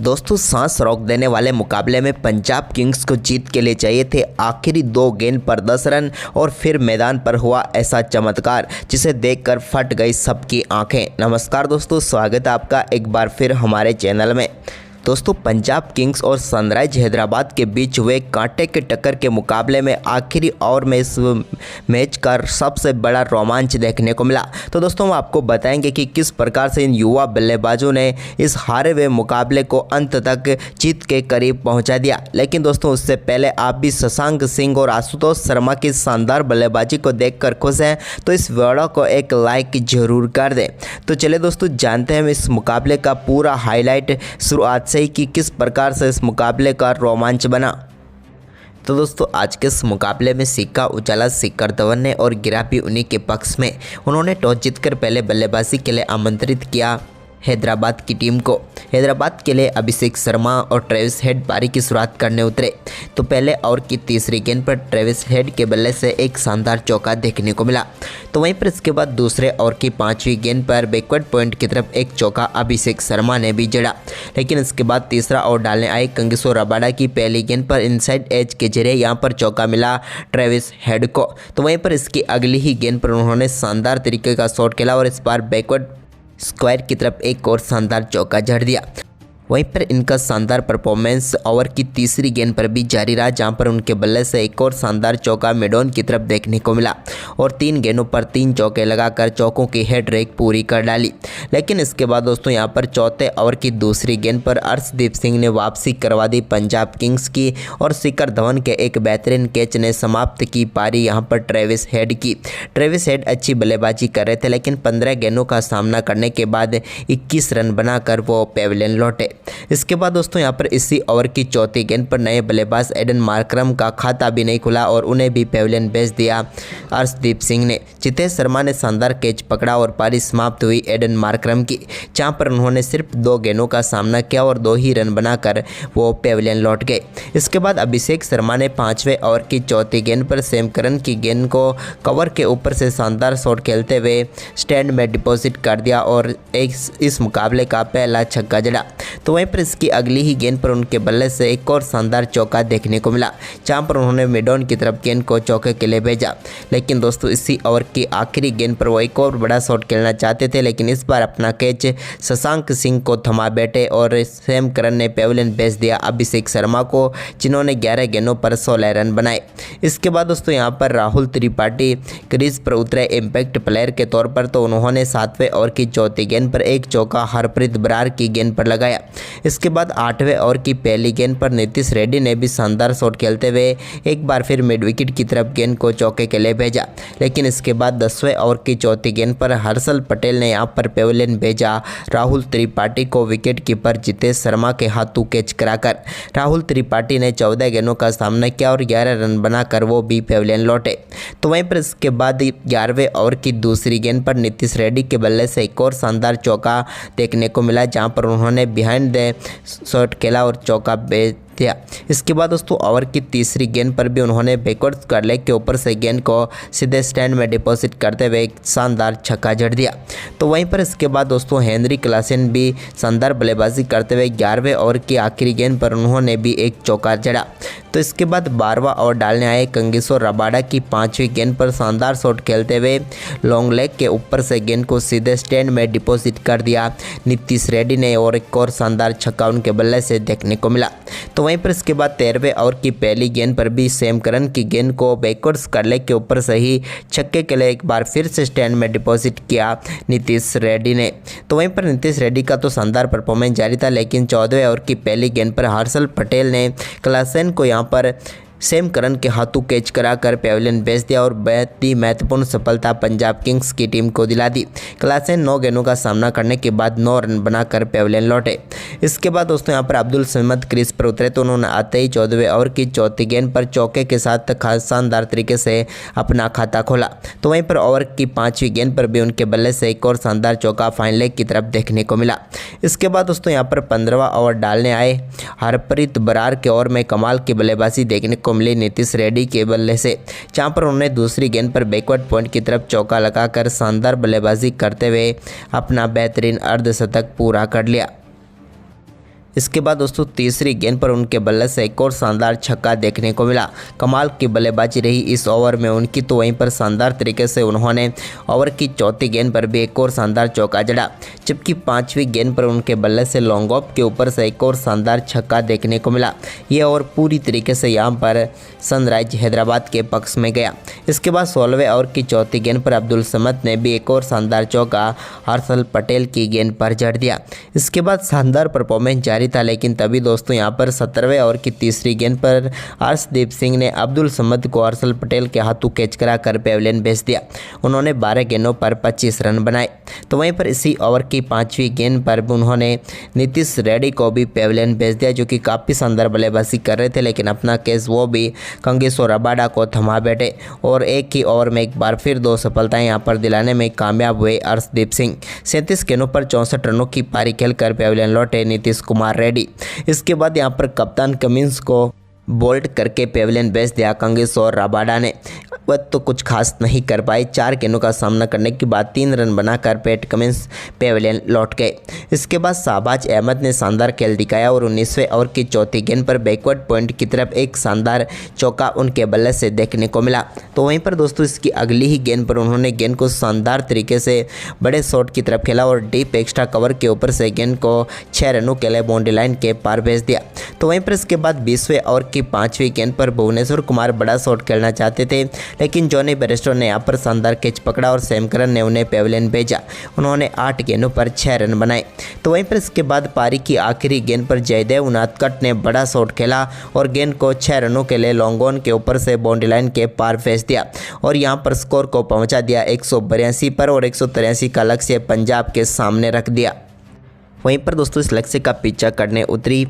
दोस्तों सांस रोक देने वाले मुकाबले में पंजाब किंग्स को जीत के लिए चाहिए थे आखिरी 2 गेंद पर 10 रन और फिर मैदान पर हुआ ऐसा चमत्कार जिसे देखकर फट गई सबकी आंखें। नमस्कार दोस्तों, स्वागत है आपका एक बार फिर हमारे चैनल में। दोस्तों पंजाब किंग्स और सनराइज हैदराबाद के बीच हुए कांटे के टक्कर के मुकाबले में आखिरी ओवर में इस मैच का सबसे बड़ा रोमांच देखने को मिला। तो दोस्तों हम आपको बताएंगे कि किस प्रकार से इन युवा बल्लेबाजों ने इस हारे हुए मुकाबले को अंत तक जीत के करीब पहुंचा दिया। लेकिन दोस्तों उससे पहले आप भी शशांक सिंह और आशुतोष शर्मा की शानदार बल्लेबाजी को देखकर खुश हैं तो इस वीडियो को एक लाइक जरूर कर दें। तो चलिए दोस्तों जानते हैं इस मुकाबले का पूरा हाईलाइट शुरुआत से ही कि किस प्रकार से इस मुकाबले का रोमांच बना। तो दोस्तों आज के इस मुकाबले में सिक्का उछाला शिखर धवन ने और गिरा भी उन्हीं के पक्ष में। उन्होंने टॉस जीतकर पहले बल्लेबाजी के लिए आमंत्रित किया हैदराबाद की टीम को। हैदराबाद के लिए अभिषेक शर्मा और ट्रेविस हेड पारी की शुरुआत करने उतरे तो पहले ओवर की तीसरी गेंद पर ट्रेविस हेड के बल्ले से एक शानदार चौका देखने को मिला। तो वहीं पर इसके बाद दूसरे ओवर की 5वीं गेंद पर बैकवर्ड पॉइंट की तरफ एक चौका अभिषेक शर्मा ने भी जड़ा। लेकिन इसके बाद तीसरा ओवर डालने आए कंगिसो रबाडा की पहली गेंद पर इनसाइड एज के जरिए यहाँ पर चौका मिला ट्रेविस हेड को। तो वहीं पर इसकी अगली ही गेंद पर उन्होंने शानदार तरीके का शॉट खेला और इस बार बैकवर्ड स्क्वायर की तरफ एक और शानदार चौका जड़ दिया। वहीं पर इनका शानदार परफॉर्मेंस ओवर की तीसरी गेंद पर भी जारी रहा जहां पर उनके बल्ले से एक और शानदार चौका मिडॉन की तरफ देखने को मिला और 3 गेंदों पर 3 चौके लगाकर चौकों की हेड रेक पूरी कर डाली। लेकिन इसके बाद दोस्तों यहां पर चौथे ओवर की दूसरी गेंद पर अर्शदीप सिंह ने वापसी करवा दी पंजाब किंग्स की और शिखर धवन के एक बेहतरीन कैच ने समाप्त की पारी यहां पर ट्रेविस हेड की। ट्रेविस हेड अच्छी बल्लेबाजी कर रहे थे लेकिन 15 गेंदों का सामना करने के बाद 21 रन बनाकर वो पेविलियन लौटे। इसके बाद दोस्तों यहां पर इसी ओवर की चौथी गेंद पर नए बल्लेबाज एडन मार्करम का खाता भी नहीं खुला और उन्हें भी पेविलियन भेज दिया अर्शदीप सिंह ने। जितेश शर्मा ने शानदार कैच पकड़ा और पारी समाप्त हुई एडन मार्करम की जहां पर उन्होंने सिर्फ 2 गेंदों का सामना किया और 2 ही रन बनाकर वो पेविलियन लौट गए। इसके बाद अभिषेक शर्मा ने 5वें ओवर की चौथी गेंद पर सैम करन की गेंद को कवर के ऊपर से शानदार शॉट खेलते हुए स्टैंड में डिपॉजिट कर दिया और इस मुकाबले का पहला छक्का जड़ा। तो वहीं पर इसकी अगली ही गेंद पर उनके बल्ले से एक और शानदार चौका देखने को मिला जहां पर उन्होंने मिडॉन की तरफ गेंद को चौके के लिए भेजा। लेकिन दोस्तों इसी ओवर की आखिरी गेंद पर वो एक और बड़ा शॉट खेलना चाहते थे लेकिन इस बार अपना कैच शशांक सिंह को थमा बैठे और सैम करन ने पेविलियन भेज दिया अभिषेक शर्मा को जिन्होंने 11 गेंदों पर 16 रन बनाए। इसके बाद दोस्तों यहाँ पर राहुल त्रिपाठी क्रीज पर उतरे इम्पैक्ट प्लेयर के तौर पर तो उन्होंने 7वें ओवर की चौथी गेंद पर एक चौका हरप्रीत बरार की गेंद पर लगाया। इसके बाद 8वें ओवर की पहली गेंद पर नीतीश रेड्डी ने भी शानदार शॉट खेलते हुए एक बार फिर मिड विकेट की तरफ गेंद को चौके के लिए भेजा। लेकिन इसके बाद 10वें ओवर की चौथी गेंद पर हर्षल पटेल ने यहां पर पेविलियन भेजा राहुल त्रिपाठी को विकेट कीपर जितेश शर्मा के हाथों कैच कराकर। राहुल त्रिपाठी ने 14 गेंदों का सामना किया और 11 रन बनाकर वो भी पेविलियन लौटे। तो वहीं पर इसके बाद 11वें ओवर की दूसरी गेंद पर नीतीश रेड्डी के बल्ले से एक और शानदार चौका देखने को मिला जहां पर उन्होंने बिहाइंड द शॉट खेला और चौका भेज दिया। इसके बाद दोस्तों ओवर की तीसरी गेंद पर भी उन्होंने बैकवर्ड स्क्वायर लेग के ऊपर से गेंद को सीधे स्टैंड में डिपॉजिट करते हुए एक शानदार छक्का जड़ दिया। तो वहीं पर इसके बाद दोस्तों हेनरी क्लासेन भी शानदार बल्लेबाजी करते हुए 11वें ओवर की आखिरी गेंद पर उन्होंने भी एक चौका जड़ा। तो इसके बाद 12वां ओवर डालने आए कंगिसो रबाडा की 5वीं गेंद पर शानदार शॉट खेलते हुए लॉन्ग लेग के ऊपर से गेंद को सीधे स्टैंड में डिपॉजिट कर दिया नीतीश रेड्डी ने और एक और शानदार छक्का उनके बल्ले से देखने को मिला। तो वहीं पर इसके बाद 13वें ओवर की पहली गेंद पर भी सैम करन की गेंद को बैकवर्ड स्क्वायर लेग के ऊपर से ही छक्के के लिए एक बार फिर से स्टैंड में डिपॉजिट किया नीतीश रेड्डी ने। तो वहीं पर नीतीश रेड्डी का तो शानदार परफॉर्मेंस जारी था लेकिन 14वें ओवर की पहली गेंद पर हर्षल पटेल ने क्लासेन को यहाँ पर सैम करन के हाथों कैच कराकर पेविलियन भेज दिया और बेहद ही महत्वपूर्ण सफलता पंजाब किंग्स की टीम को दिला दी। क्लासेन 9 गेंदों का सामना करने के बाद 9 रन बनाकर पेविलियन लौटे। इसके बाद दोस्तों यहाँ पर अब्दुल समद क्रीज पर उतरे तो उन्होंने आते ही 14वें ओवर की चौथी गेंद पर चौके के साथ शानदार तरीके से अपना खाता खोला। तो वहीं पर ओवर की 5वीं गेंद पर भी उनके बल्ले से एक और शानदार चौका फाइन लेग की तरफ देखने को मिला। इसके बाद दोस्तों यहाँ पर 15वां ओवर डालने आए हरप्रीत बरार के ओवर में कमाल की बल्लेबाजी देखने को मिली नीतीश रेड्डी के बल्ले से जहां पर उन्होंने दूसरी गेंद पर बैकवर्ड पॉइंट की तरफ चौका लगाकर शानदार बल्लेबाजी करते हुए अपना बेहतरीन अर्धशतक पूरा कर लिया। इसके बाद दोस्तों तीसरी गेंद पर उनके बल्ले से एक और शानदार छक्का देखने को मिला। कमाल की बल्लेबाजी रही इस ओवर में उनकी, तो वहीं पर शानदार तरीके से उन्होंने ओवर की चौथी गेंद पर भी एक और शानदार चौका जड़ा, जबकि पांचवी गेंद पर उनके बल्ले से लॉन्ग ऑफ के ऊपर से एक और शानदार छक्का देखने को मिला। ये ओवर पूरी तरीके से यहाँ पर सनराइज हैदराबाद के पक्ष में गया। इसके बाद 16वें ओवर की चौथी गेंद पर अब्दुल समद ने भी एक और शानदार चौका हर्षल पटेल की गेंद पर जड़ दिया। इसके बाद शानदार परफॉर्मेंस जारी था, लेकिन तभी दोस्तों यहाँ पर 17वें ओवर की तीसरी गेंद पर अर्शदीप सिंह ने अब्दुल समद को हर्षल पटेल के हाथों कैच कराकर पेविलियन भेज दिया। उन्होंने 12 गेंदों पर 25 रन बनाए। तो वहीं पर इसी ओवर की पांचवी गेंद पर उन्होंने नीतीश रेड्डी को भी पेविलियन भेज दिया, जो कि काफ़ी शानदार बल्लेबाजी कर रहे थे, लेकिन अपना केस वो भी कांगेश्वर रबाडा को थमा बैठे और एक ही ओवर में एक बार फिर 2 सफलताएं यहां पर दिलाने में कामयाब हुए अर्शदीप सिंह। 37 गेंदों पर 64 रनों की पारी खेलकर पेविलियन लौटे नीतीश कुमार रेड्डी। इसके बाद यहां पर कप्तान कमिंस को बोल्ट करके पेविलियन भेज दिया कांगेश्वर रबाडा ने। वह तो कुछ खास नहीं कर पाए। 4 गेंदों का सामना करने के बाद 3 रन बनाकर पैट कमिंस पेविलियन लौट गए। इसके बाद शाहबाज अहमद ने शानदार खेल दिखाया और 19वें ओवर की चौथी गेंद पर बैकवर्ड पॉइंट की तरफ एक शानदार चौका उनके बल्ले से देखने को मिला। तो वहीं पर दोस्तों इसकी अगली ही गेंद पर उन्होंने गेंद को शानदार तरीके से बड़े शॉट की तरफ खेला और डीप एक्स्ट्रा कवर के ऊपर से गेंद को 6 रनों के लिए बाउंड्री लाइन के पार भेज दिया। तो वहीं पर इसके बाद 20वें ओवर की 5वीं गेंद पर भुवनेश्वर कुमार बड़ा शॉट खेलना चाहते थे, लेकिन जॉनी बेयरस्टो ने यहाँ पर शानदार कैच पकड़ा और सैम करन ने उन्हें पेविलियन भेजा। उन्होंने 8 गेंदों पर 6 रन बनाए। तो वहीं पर इसके बाद पारी की आखिरी गेंद पर जयदेव उनादकट ने बड़ा शॉट खेला और गेंद को 6 रनों के लिए लॉन्ग ऑन के ऊपर से बाउंड्री लाइन के पार भेज दिया और यहाँ पर स्कोर को पहुँचा दिया 182 पर और 183 का लक्ष्य पंजाब के सामने रख दिया। वहीं पर दोस्तों इस लक्ष्य का पीछा करने उतरी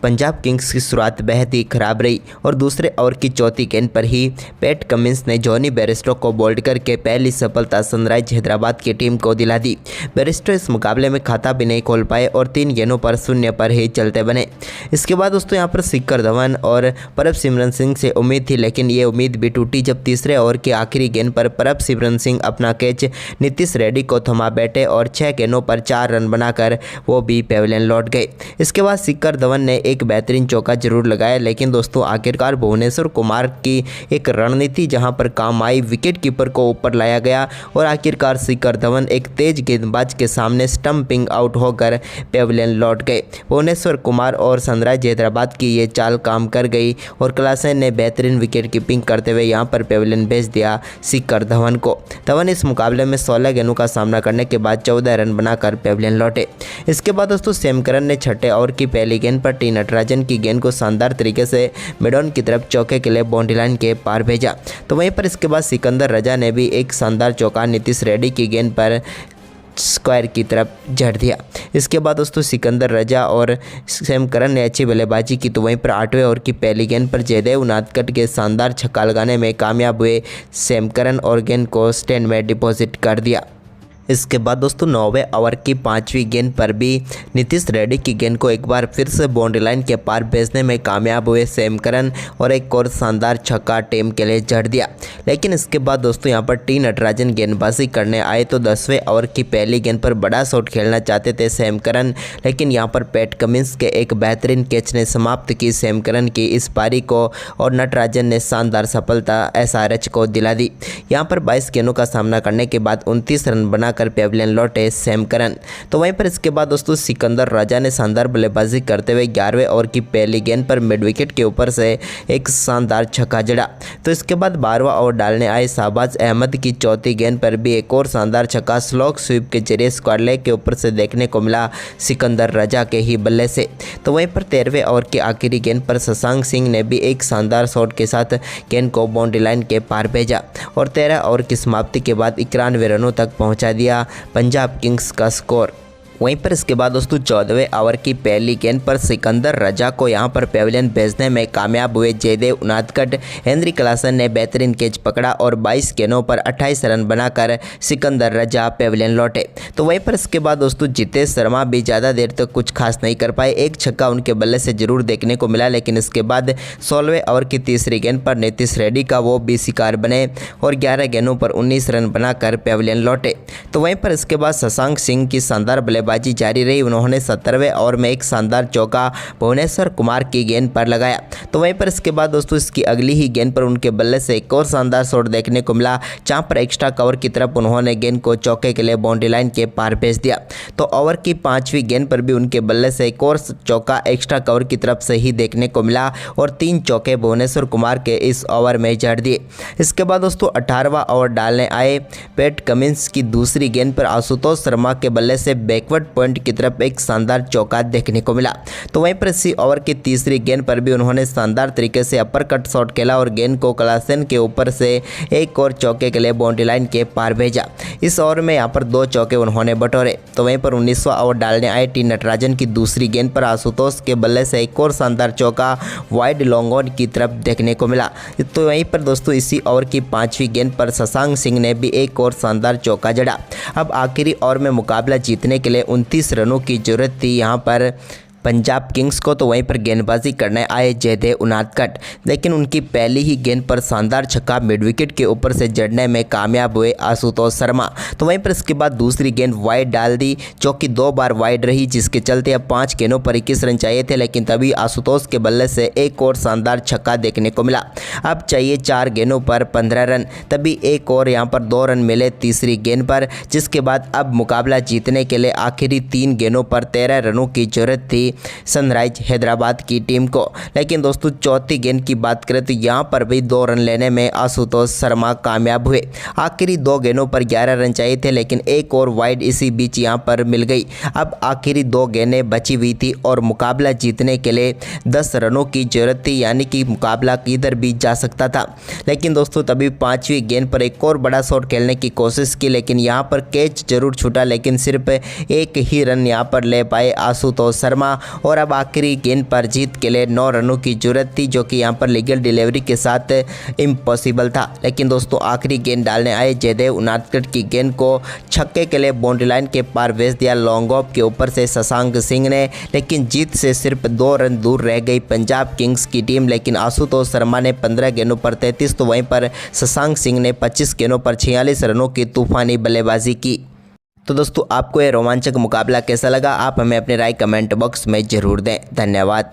पंजाब किंग्स की शुरुआत बेहद ही खराब रही और दूसरे ओवर की चौथी गेंद पर ही पैट कमिंस ने जॉनी बेयरस्टो को बोल्ड करके पहली सफलता सनराइज हैदराबाद की टीम को दिला दी। बेयरस्टो इस मुकाबले में खाता भी नहीं खोल पाए और 3 गेंदों पर 0 पर ही चलते बने। इसके बाद दोस्तों यहाँ पर शिखर धवन और प्रभसिमरन सिंह से उम्मीद थी, लेकिन ये उम्मीद भी टूटी जब तीसरे ओवर की आखिरी गेंद पर प्रभसिमरन सिंह अपना कैच नीतीश रेड्डी को थमा बैठे और 6 गेंदों पर 4 रन बनाकर वो भी पेविलियन लौट गए। इसके बाद शिखर धवन ने एक बेहतरीन चौका जरूर लगाया, लेकिन दोस्तों आखिरकार भुवनेश्वर कुमार की एक रणनीति जहां पर काम आई, विकेट कीपर को ऊपर लाया गया और आखिरकार शिखर धवन एक तेज गेंदबाज के सामने स्टंपिंग आउट होकर पेविलियन लौट गए। भुवनेश्वर कुमार और सनराइज हैदराबाद की ये चाल काम कर गई और क्लासेन ने बेहतरीन विकेट कीपिंग करते हुए यहां पर पेविलियन भेज दिया शिखर धवन को। धवन इस मुकाबले में 16 गेंदों का सामना करने के बाद 14 रन बनाकर पेविलियन लौटे। इसके बाद दोस्तों सैम करन ने छठे ओवर की पहली गेंद पर टी नटराजन की गेंद को शानदार तरीके से मिडॉन की तरफ चौके के लिए बाउंड्री लाइन के पार भेजा। तो वहीं पर इसके बाद सिकंदर रजा ने भी एक शानदार चौका नीतीश रेड्डी की गेंद पर स्क्वायर की तरफ जड़ दिया। इसके बाद दोस्तों सिकंदर रजा और सैम करन ने अच्छी बल्लेबाजी की। तो वहीं पर 8वें ओवर की पहली गेंद पर जयदेव उनादकट के शानदार छक्का लगाने में कामयाब हुए सैम करन और गेंद को स्टैंड में डिपॉजिट कर दिया। इसके बाद दोस्तों 9वें ओवर की 5वीं गेंद पर भी नीतीश रेड्डी की गेंद को एक बार फिर से बाउंड्री लाइन के पार भेजने में कामयाब हुए सैम करन और एक और शानदार छक्का टीम के लिए जड़ दिया। लेकिन इसके बाद दोस्तों यहां पर टी नटराजन गेंदबाजी करने आए तो 10वें ओवर की पहली गेंद पर बड़ा शॉट खेलना चाहते थे सैम करन, लेकिन यहां पर पैट कमिंस के एक बेहतरीन कैच ने समाप्त की सैम करन की इस पारी को और नटराजन ने शानदार सफलता SRH को दिला दी। यहाँ पर 22 गेंदों का सामना करने के बाद 29 रन बना कर पेविलियन लौटे सैम करन। तो वहीं पर इसके बाद दोस्तों सिकंदर राजा ने शानदार बल्लेबाजी करते हुए 11वें ओवर की पहली गेंद पर मिड विकेट के ऊपर से एक शानदार छक्का जड़ा। तो इसके बाद 12वां ओवर डालने आए शाहबाज अहमद की चौथी गेंद पर भी एक और शानदार छक्का स्लॉग स्वीप के जरिए स्क्वायर लेग के ऊपर से देखने को मिला सिकंदर राजा के ही बल्ले से। तो वहीं पर 13वें ओवर की आखिरी गेंद पर शशांक सिंह ने भी एक शानदार शॉट के साथ गेंद को बाउंड्री लाइन के पार भेजा और 13 ओवर की समाप्ति के बाद 91 रनों तक पहुंचा दिया पंजाब किंग्स का स्कोर। वहीं पर इसके बाद दोस्तों 14वें ओवर की पहली गेंद पर सिकंदर रजा को यहां पर पेविलियन भेजने में कामयाब हुए जयदेव उनादकट। हेनरी क्लासन ने बेहतरीन कैच पकड़ा और 22 गेंदों पर 28 रन बनाकर सिकंदर रजा पेविलियन लौटे। तो वहीं पर इसके बाद दोस्तों जितेश शर्मा भी ज़्यादा देर तक कुछ खास नहीं कर पाए। एक छक्का उनके बल्ले से जरूर देखने को मिला, लेकिन इसके बाद 16वें ओवर की तीसरी गेंद पर नीतीश रेड्डी का वो भी शिकार बने और 11 गेंदों पर 19 रन बनाकर पेविलियन लौटे। तो वहीं पर इसके बाद शशांक सिंह की शानदार बल्लेबाजी बल्लेबाजी जारी रही। उन्होंने 17वें ओवर में एक शानदार चौका भुवनेश्वर कुमार की गेंद पर लगाया। तो वहीं पर इसके बाद दोस्तों इसकी अगली ही गेंद पर उनके बल्ले से एक और शानदार शॉट देखने को मिला, जहां पर एक्स्ट्रा कवर की तरफ उन्होंने गेंद को चौके के लिए बाउंड्री लाइन के पार भेज दिया। तो ओवर की 5वीं गेंद पर भी उनके बल्ले से एक और चौका एक्स्ट्रा कवर की तरफ से ही देखने को मिला और 3 चौके भुवनेश्वर कुमार के इस ओवर में जड़ दिए। इसके बाद दोस्तों 18वां ओवर डालने आए पैट कमिंस की दूसरी गेंद पर आशुतोष शर्मा के बल्ले से बैकवर्ड पॉइंट की तरफ एक शानदार चौका देखने को मिला। तो वहीं पर इसी ओवर की तीसरी गेंद पर भी उन्होंने शानदार तरीके से अपर कट शॉट खेला और गेंद को क्लासन के ऊपर से एक और चौके के लिए बाउंड्री लाइन के पार भेजा। इस ओवर में यहाँ पर 2 चौके उन्होंने बटोरे। तो वहीं पर 19वां ओवर डालने आए टी नटराजन की दूसरी गेंद पर आशुतोष के बल्ले से एक और शानदार चौका वाइड लॉन्ग ऑन की तरफ देखने को मिला। तो वहीं पर दोस्तों इसी ओवर की 5वीं गेंद पर शशांक सिंह ने भी एक और शानदार चौका जड़ा। अब आखिरी ओवर में मुकाबला जीतने के लिए 29 रनों की जरूरत थी यहाँ पर पंजाब किंग्स को। तो वहीं पर गेंदबाजी करने आए जयदेव उनादकट, लेकिन उनकी पहली ही गेंद पर शानदार छक्का मिड विकेट के ऊपर से जड़ने में कामयाब हुए आशुतोष शर्मा। तो वहीं पर इसके बाद दूसरी गेंद वाइड डाल दी, जो कि 2 बार वाइड रही, जिसके चलते अब 5 गेंदों पर 21 रन चाहिए थे, लेकिन तभी आशुतोष के बल्ले से एक और शानदार छक्का देखने को मिला। अब चाहिए 4 गेंदों पर 15 रन, तभी एक और यहाँ पर 2 रन मिले तीसरी गेंद पर, जिसके बाद अब मुकाबला जीतने के लिए आखिरी 3 गेंदों पर 13 रनों की जरूरत थी सनराइज हैदराबाद की टीम को। लेकिन दोस्तों चौथी गेंद की बात करें तो यहाँ पर भी 2 रन लेने में आशुतोष शर्मा कामयाब हुए। आखिरी 2 गेंदों पर 11 रन चाहिए थे, लेकिन एक और वाइड इसी बीच यहाँ पर मिल गई। अब आखिरी 2 गेंदें बची हुई थी और मुकाबला जीतने के लिए 10 रनों की जरूरत थी, यानी कि मुकाबला किधर भी जा सकता था। लेकिन दोस्तों तभी 5वीं गेंद पर एक और बड़ा शॉट खेलने की कोशिश की, लेकिन यहाँ पर कैच जरूर छूटा, लेकिन सिर्फ एक ही रन यहाँ पर ले पाए आशुतोष शर्मा। और अब आखिरी गेंद पर जीत के लिए 9 रनों की जरूरत थी, जो कि यहाँ पर लीगल डिलीवरी के साथ इम्पॉसिबल था। लेकिन दोस्तों आखिरी गेंद डालने आए जयदेव उनादकट की गेंद को छक्के के लिए बाउंड्री लाइन के पार भेज दिया लॉन्ग ऑफ के ऊपर से शशांक सिंह ने, लेकिन जीत से सिर्फ 2 रन दूर रह गई पंजाब किंग्स की टीम। लेकिन आशुतोष शर्मा ने 15 गेंदों पर 33, तो वहीं पर शशांक सिंह ने 25 गेंदों पर 46 रनों की तूफानी बल्लेबाजी की। तो दोस्तों आपको यह रोमांचक मुकाबला कैसा लगा, आप हमें अपनी राय कमेंट बॉक्स में ज़रूर दें। धन्यवाद।